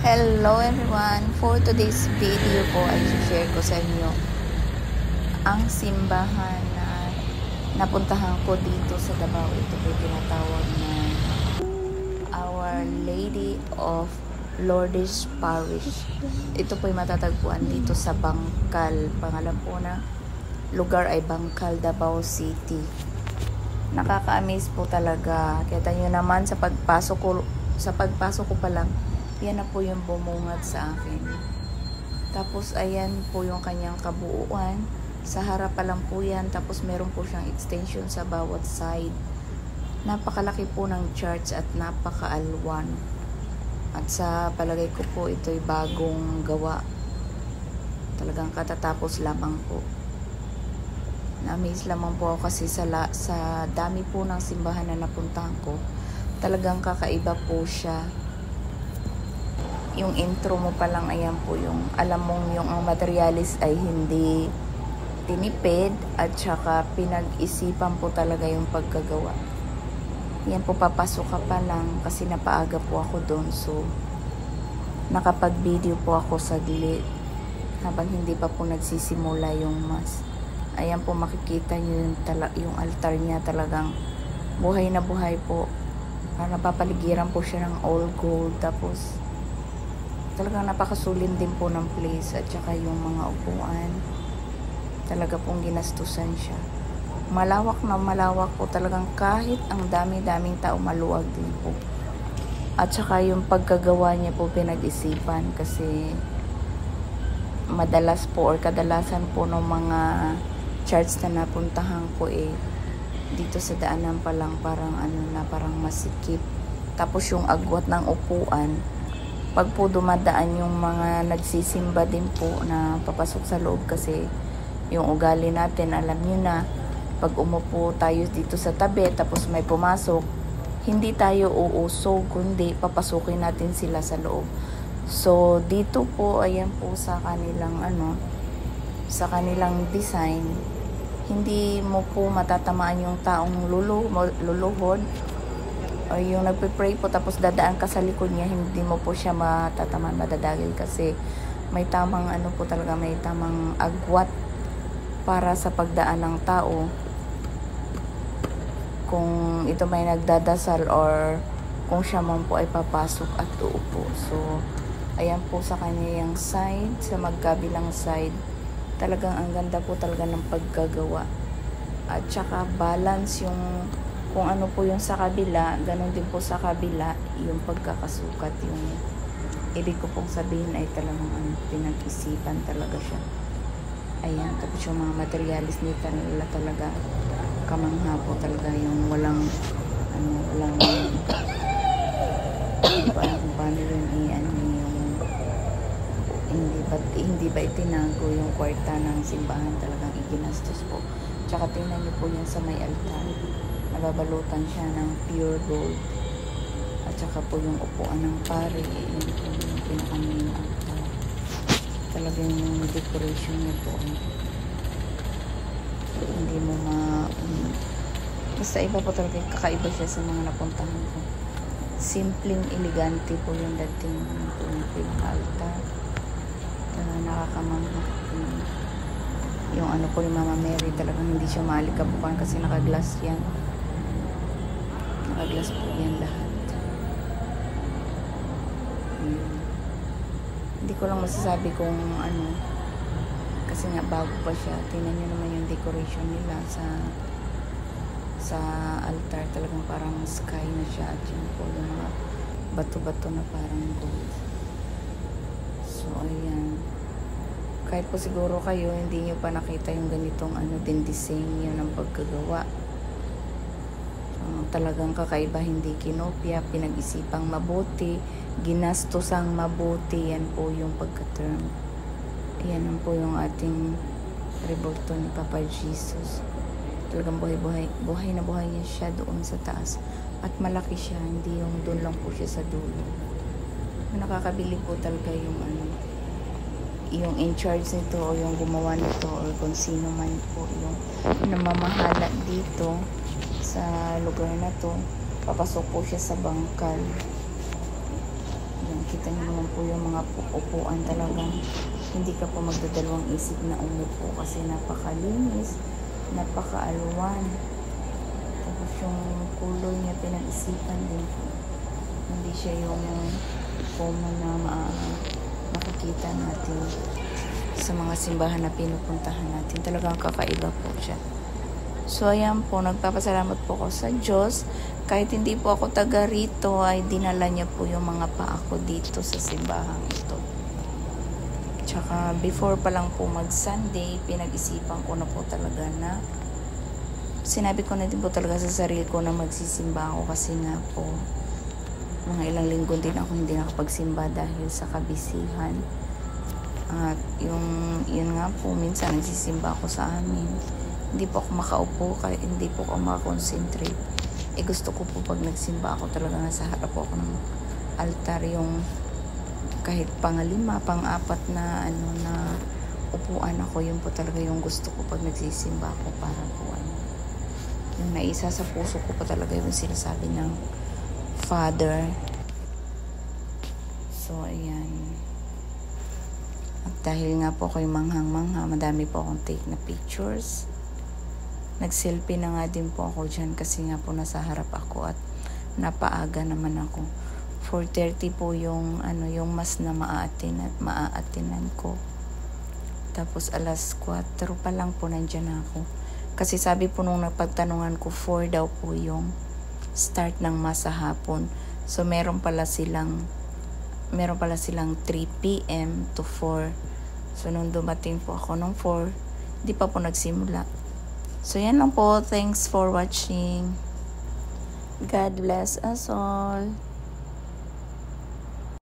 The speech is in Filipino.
Hello everyone! For today's video po ay share ko sa inyo ang simbahan na napuntahan ko dito sa Davao. Ito po tinatawag na Our Lady of Lourdes Parish. Ito po ay matatagpuan dito sa Bangkal. Pangalan po na lugar ay Bangkal, Davao City. Nakaka-amaze po talaga. Kita nyo naman sa pagpasok ko pa lang, yan na po yung bumungad sa akin. Tapos ayan po yung kanyang kabuuan. Sa harap pa lang po yan. Tapos meron po siyang extension sa bawat side. Napakalaki po ng church at napakaalwan. At sa palagay ko po ito'y bagong gawa. Talagang katatapos lamang po. Na-amaze lamang po ako kasi sa dami po ng simbahan na napuntahan ko. Talagang kakaiba po siya. Yung intro mo pa lang, ayan po yung alam mong yung ang materialis ay hindi tinipid at saka pinag-isipan po talaga yung pagkagawa. Yan po, papasok ka pa lang kasi napaaga po ako doon, so nakapag-video po ako saglit habang hindi pa po nagsisimula yung mass. Ayan po, makikita nyo yung altar niya, talagang buhay na buhay po. Napapaligiran po siya ng all gold. Tapos talagang napakasulin din po ng place at saka yung mga upuan. Talaga pong ginastusan siya. Malawak na malawak po talagang, kahit ang dami-daming tao, maluwag din po. At saka yung pagkagawa niya po pinag-isipan kasi madalas po or kadalasan po ng mga church na napuntahan ko dito sa daanan pa lang parang parang masikip. Tapos yung agwat ng upuan, pag po dumadaan yung mga nagsisimba din po na papasok sa loob, kasi yung ugali natin, alam nyo na, pag umupo tayo dito sa tabi tapos may pumasok, hindi tayo uusog, kundi papasukin natin sila sa loob. So dito po, ayan po sa kanilang sa kanilang design, hindi mo po matatamaan yung taong luluhod o yung nagpe-pray po tapos dadaan ka sa likod niya, hindi mo po siya matatamaan, madadagil, kasi may tamang po talaga, may tamang agwat para sa pagdaan ng tao kung ito may nagdadasal or kung siya man po ay papasok at uupo. So ayan po sa kanyang side, sa magkabilang side, talagang ang ganda po talaga ng pagkagawa. At saka balance yung kung ano po yung sa kabila, ganun din po sa kabila yung pagkakasukat. Yung ibig ko pong sabihin ay talagang pinag-isipan talaga siya. Ayan, tapos yung mga materialis nila talaga kamangha po talaga, yung walang walang kung paano yung hindi ba itinago yung kwarta ng simbahan, talagang iginastos po. Tsaka tingnan niyo po yan sa may altar, nababalutan siya ng pure gold. At saka po yung upuan ng pare, yun po yung pinakamin altar. Talagang yung decoration niya po, hindi mo basta iba po talaga, kakaiba siya sa mga napuntahan ko. Simpleng elegante po yung dating po yung altar. Nakakamangha. Yung po ni Mama Mary, talagang hindi siya maalikabukan kasi naka-glass yan. Naka-glass po yan lahat. Hindi ko lang masasabi kung kasi nga bago pa siya. Tingnan nyo naman yung decoration nila sa altar, talagang parang sky na siya, at yun po yung mga bato-bato na parang gold. So ayan, kahit po siguro kayo hindi nyo pa nakita yung ganitong din disenyo ng pagkagawa. Talagang kakaiba, hindi kinopya, pinag-isipang mabuti, ginastosang mabuti. Yan po yung pagka-term. Yan po yung ating rebulto ni Papa Jesus. Talagang buhay na buhay niya siya doon sa taas, at malaki siya, hindi yung doon lang po siya sa dulo. Nakakabilib po talaga yung in charge nito o yung gumawa nito or kung sino man po yung namamahala dito sa lugar na to. Papasok po siya sa Bangkal. Yan Kita niyo naman po yung mga upuan, talagang hindi ka po magdadalawang isip na umupo kasi napakalinis, napakaalwan. Tapos yung kulay niya pinag-isipan din po. Hindi siya yung common na makikita natin sa mga simbahan na pinupuntahan natin. Talagang kakaiba po siya. So ayan po, nagpapasalamat po ako sa Diyos. Kahit hindi po ako taga rito, ay dinala niya po yung mga paa ko dito sa simbahan ito. Tsaka before pa lang po mag-Sunday, pinag-isipan ko na po talaga na sinabi ko na din po talaga sa sarili ko na magsisimba ako kasi nga po mga ilang linggo din ako hindi nakapagsimba dahil sa kabisihan. At yun nga po, minsan nagsisimba ako sa amin. Hindi po ako makaupo, kaya hindi po ako makakonsentrate. Gusto ko po pag nagsimba ako talaga nasa harap ako ng altar, yung kahit pang-5, pang-4 na na upuan ako, yun po talaga yung gusto ko pag nagsisimba ako, para po yung naisa sa puso ko po talaga yung sinasabi ng Father. So ayan, at dahil nga po kayo manghang-mangha, madami po akong take na pictures. Nag-selfie na nga din po ako dyan kasi nga po nasa harap ako at napaaga naman ako. 4:30 po yung yung mas na maaatinan ko. Tapos alas 4 pa lang po nandyan ako. Kasi sabi po nung napagtanungan ko, 4 daw po yung start ng mas sa hapon. So meron pala silang 3 p.m. to 4. So nung dumating po ako ng 4, di pa po nagsimula. So yan lang po. Thanks for watching. God bless us all.